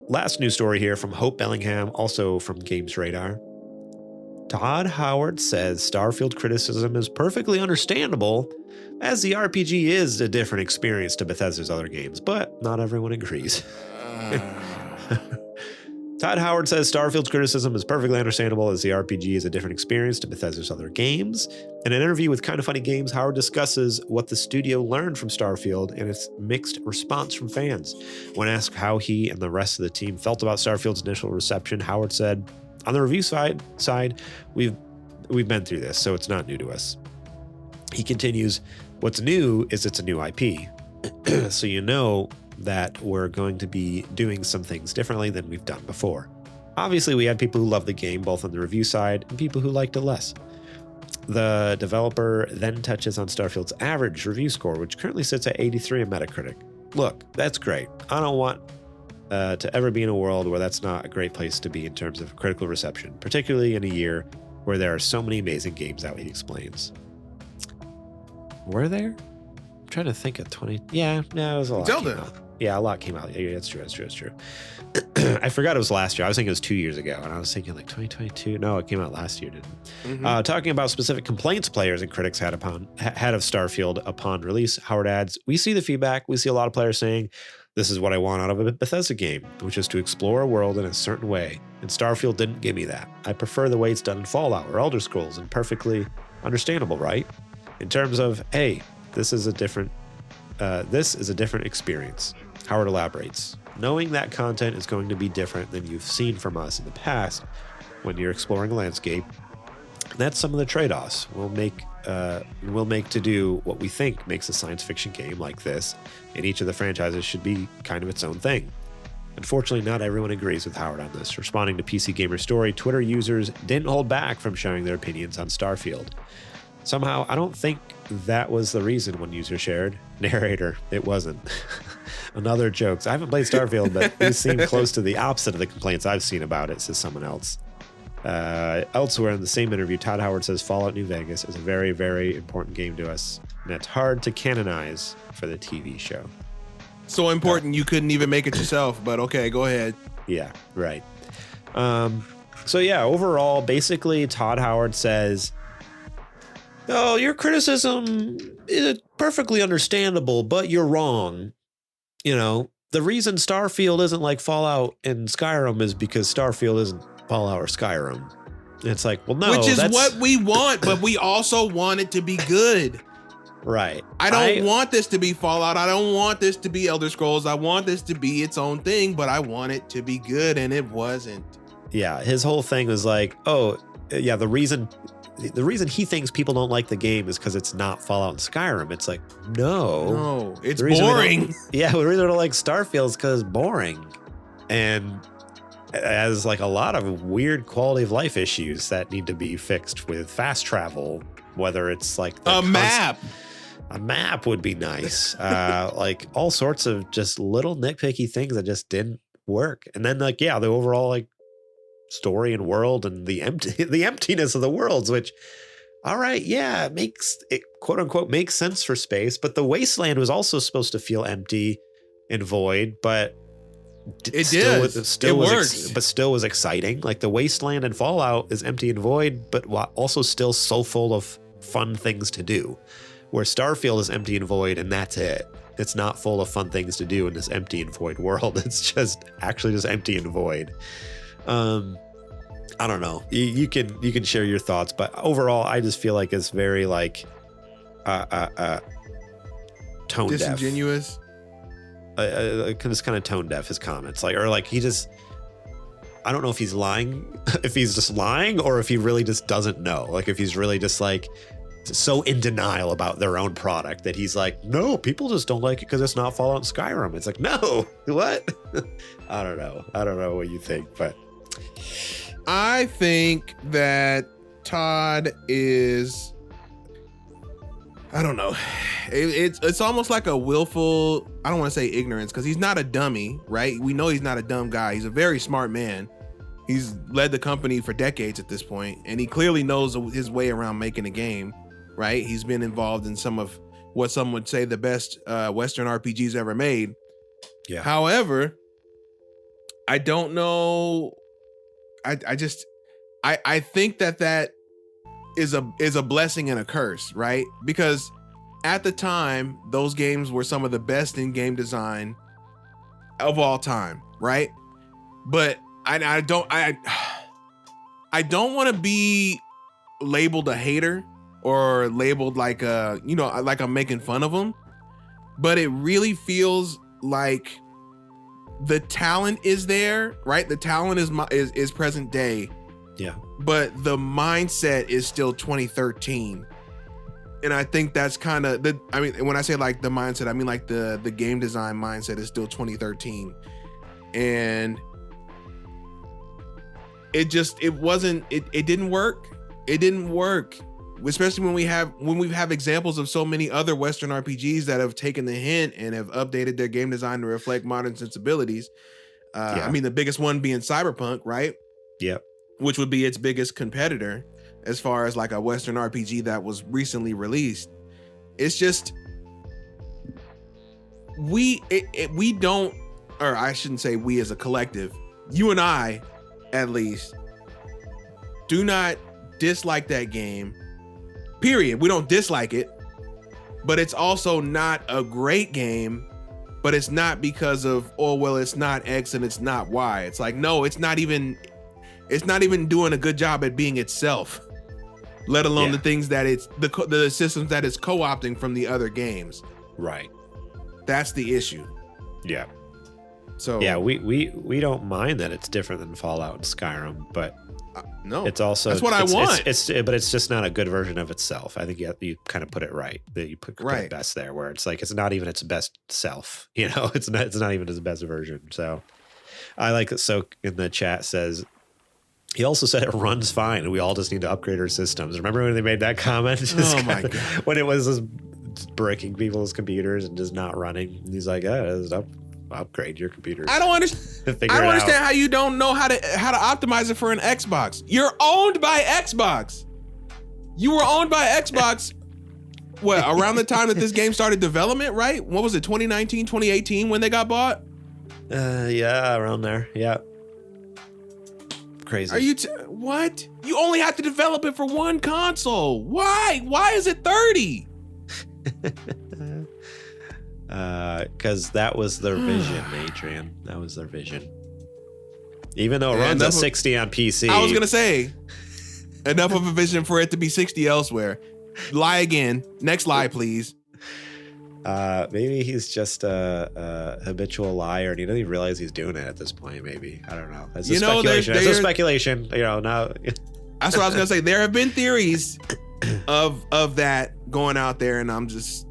last news story here from Hope Bellingham, also from Games Radar. Todd Howard says Starfield criticism is perfectly understandable, as the RPG is a different experience to Bethesda's other games, but not everyone agrees. Todd Howard says Starfield's criticism is perfectly understandable, as the RPG is a different experience to Bethesda's other games. In an interview with Kinda Funny Games, Howard discusses what the studio learned from Starfield and its mixed response from fans. When asked how he and the rest of the team felt about Starfield's initial reception, Howard said, "On the review side, we've been through this, so it's not new to us." He continues, "What's new is it's a new IP. So you know that we're going to be doing some things differently than we've done before. Obviously, we had people who loved the game, both on the review side, and people who liked it less." The developer then touches on Starfield's average review score, which currently sits at 83 on Metacritic. "Look, that's great. I don't want to ever be in a world where that's not a great place to be in terms of critical reception, particularly in a year where there are so many amazing games out," he explains. Were there? I'm trying to think of 20. Yeah, no, it was a lot. Came out. Yeah, a lot came out. Yeah, that's true. I forgot it was last year. I was thinking it was 2 years ago, and I was thinking like 2022. No, it came out last year, didn't it? Talking about specific complaints players and critics had of Starfield upon release, Howard adds, "We see the feedback. We see a lot of players saying, 'This is what I want out of a Bethesda game, which is to explore a world in a certain way. And Starfield didn't give me that. I prefer the way it's done in Fallout or Elder Scrolls, and perfectly understandable, right? In terms of, hey, this is a different experience." Howard elaborates, "Knowing that content is going to be different than you've seen from us in the past when you're exploring a landscape, that's some of the trade-offs we'll make to do what we think makes a science fiction game like this, and each of the franchises should be kind of its own thing." Unfortunately, not everyone agrees with Howard on this. Responding to PC Gamer Story, Twitter users didn't hold back from sharing their opinions on Starfield. "Somehow, I don't think that was the reason," one user shared. Narrator, "It wasn't." Another jokes. "I haven't played Starfield, but these seem close to the opposite of the complaints I've seen about it," says someone else. Elsewhere in the same interview, Todd Howard says Fallout New Vegas is a very, very important game to us, and it's hard to canonize for the TV show. So important you couldn't even make it yourself, but okay, go ahead. Yeah, right. So yeah, overall, basically Todd Howard says, "Oh, your criticism is perfectly understandable, but you're wrong. You know, the reason Starfield isn't like Fallout and Skyrim is because Starfield isn't Fallout or Skyrim." And it's like, well, no. Which is what we want, but we also want it to be good. Right. I don't want this to be Fallout. I don't want this to be Elder Scrolls. I want this to be its own thing, but I want it to be good, and it wasn't. Yeah, his whole thing was like, oh, yeah, the reason he thinks people don't like the game is because it's not Fallout and Skyrim. It's like, no, it's boring. Yeah, the reason I don't like Starfield is because it's boring. And it has like a lot of weird quality of life issues that need to be fixed with fast travel, whether it's like a map. A map would be nice. Like all sorts of just little nitpicky things that just didn't work. And then like, yeah, the overall like story and world and the emptiness of the worlds, which, all right, yeah, it makes it quote unquote makes sense for space, but the wasteland was also supposed to feel empty and void, but still was exciting. Like the wasteland in Fallout is empty and void, but also still so full of fun things to do, where Starfield is empty and void, and that's it. It's not full of fun things to do in this empty and void world. It's just actually just empty and void. I don't know. You can share your thoughts, but overall, I just feel like it's very like tone disingenuous. It's kind of tone deaf, his comments, like, or like he just, I don't know if he's lying, if he's just lying, or if he really just doesn't know, like if he's really just like so in denial about their own product that he's like, no, people just don't like it because it's not Fallout and Skyrim. It's like, no, what? I don't know what you think, but I think that Todd is, I don't know. It's almost like a willful, I don't want to say ignorance, because he's not a dummy, right? We know he's not a dumb guy. He's a very smart man. He's led the company for decades at this point, and he clearly knows his way around making a game, right? He's been involved in some of what some would say the best Western RPGs ever made. Yeah. However, I don't know. I think that is a blessing and a curse, right? Because at the time, those games were some of the best in game design of all time, right? But I don't want to be labeled a hater or labeled like like I'm making fun of them, but it really feels like the talent is there, right? The talent is present day. Yeah. But the mindset is still 2013. And I think that's kind of when I say like the mindset, I mean like the game design mindset is still 2013. And it didn't work. It didn't work. Especially when we have examples of so many other Western RPGs that have taken the hint and have updated their game design to reflect modern sensibilities. I mean, the biggest one being Cyberpunk, right? Yep. Which would be its biggest competitor as far as like a Western RPG that was recently released. It's just we don't, or I shouldn't say we as a collective, you and I at least, do not dislike that game. Period. We don't dislike it, but it's also not a great game. But it's not because of, oh well, it's not X and it's not Y. It's like, no, it's not even doing a good job at being itself, let alone the things that it's the systems that it's co-opting from the other games. Right. That's the issue. Yeah. So yeah, we don't mind that it's different than Fallout and Skyrim, but no, it's also that's what I want. But it's just not a good version of itself. I think you kind of put it right. That you put right. it best there, where it's like it's not even its best self. You know, it's not even its best version. So I like that. So in the chat says, he also said it runs fine, and we all just need to upgrade our systems. Remember when they made that comment? Oh my god! When it was just breaking people's computers and just not running. And he's like, upgrade your computers. I don't understand. I don't understand how you don't know how to optimize it for an Xbox. You're owned by Xbox. You were owned by Xbox. What, around the time that this game started development, right? What was it, 2019, 2018 when they got bought? Yeah, around there. Yeah. Crazy. Are you what? You only have to develop it for one console. Why? Why is it 30? Because that was their vision, Adrian. That was their vision. Even though it runs at 60 on PC. I was gonna say, enough of a vision for it to be 60 elsewhere. Lie again. Next lie, please. Maybe he's just a habitual liar, and he doesn't even realize he's doing it at this point. Maybe, I don't know. It's speculation. It's a speculation. You know, now. That's what I was gonna say. There have been theories of that going out there, and I'll just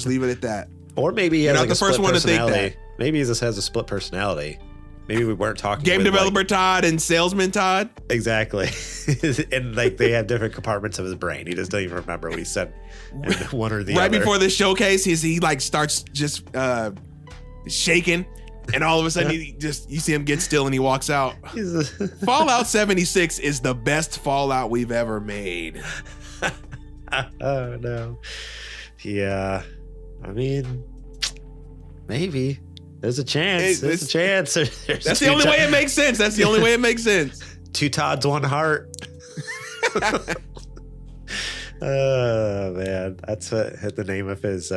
leave it at that. Or maybe he has not like the first one to think that. Maybe he just has a split personality. Maybe we weren't talking. Game developer Todd and salesman Todd. Exactly, and like they have different compartments of his brain. He just doesn't even remember what he said in one or the other. Right before this showcase, he like starts just shaking, and all of a sudden you see him get still and he walks out. Fallout 76 is the best Fallout we've ever made. Oh no. Yeah. I mean, maybe there's a chance. There's a chance. That's the only way it makes sense. That's the only way it makes sense. Two Todds, one heart. Oh man, that's the name of his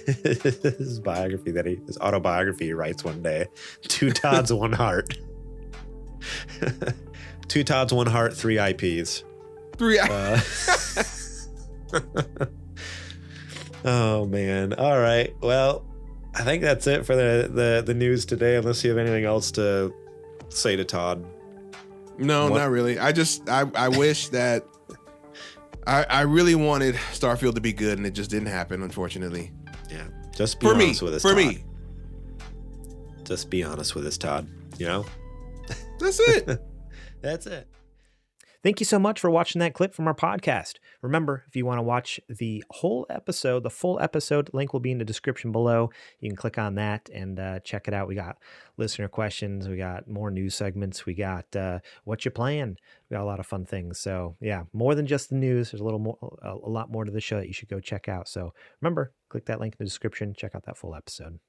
his biography his autobiography he writes one day. Two Todds, one heart. Two Todds, one heart, 3 IPs. 3. Oh man. All right. Well, I think that's it for the news today, unless you have anything else to say to Todd. No, not really. I wish that I really wanted Starfield to be good, and it just didn't happen, unfortunately. Yeah. Just be honest with us, Todd. For me. Just be honest with us, Todd. You know? That's it. That's it. Thank you so much for watching that clip from our podcast. Remember, if you want to watch the full episode, link will be in the description below. You can click on that and check it out. We got listener questions. We got more news segments. We got what you playing. We got a lot of fun things. So yeah, more than just the news. There's a lot more to the show that you should go check out. So remember, click that link in the description. Check out that full episode.